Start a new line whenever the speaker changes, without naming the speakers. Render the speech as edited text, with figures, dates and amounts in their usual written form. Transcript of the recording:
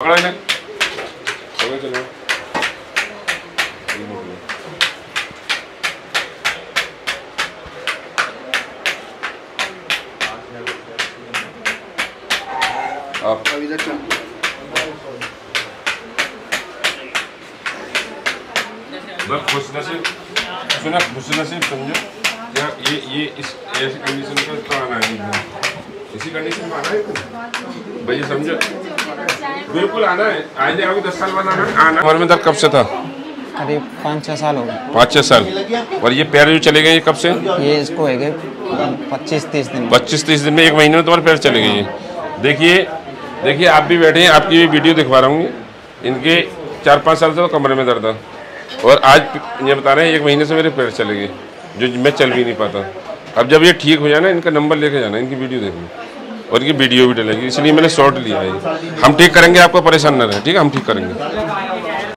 पकड़ा इन्हें, चलो आप बस खुशनसीब सुना, खुशनसीब समझो क्या ये इस ऐसी कंडीशन का तो आना है, इसी कंडीशन में आना है भाई, समझो बिल्कुल आना है। आज आओगे 10 साल बाद आना। उम्र में दर्द कब से था?
करीब 5-6 साल हो गए।
5-6 साल। और ये पैर जो चले गए ये कब से?
ये इसको है गए 25-30 दिन।
25-30 दिन में, 1 महीने में तुम्हारे पैर चले गए। देखिए आप भी बैठे हैं, आपकी वीडियो दिखवा रहा हूँ। इनके 4-5 साल से तो कमरे में दर्द था और आज ये बता रहे हैं 1 महीने से मेरे पैर चले गए, जो मैं चल भी नहीं पाता। अब जब ये ठीक हो जाना, इनका नंबर लेके जाना, इनकी वीडियो देखना और इनकी वीडियो भी डलेगी, इसलिए मैंने शॉर्ट लिया है। हम ठीक करेंगे, आपको परेशान न रहे, ठीक है? हम ठीक करेंगे।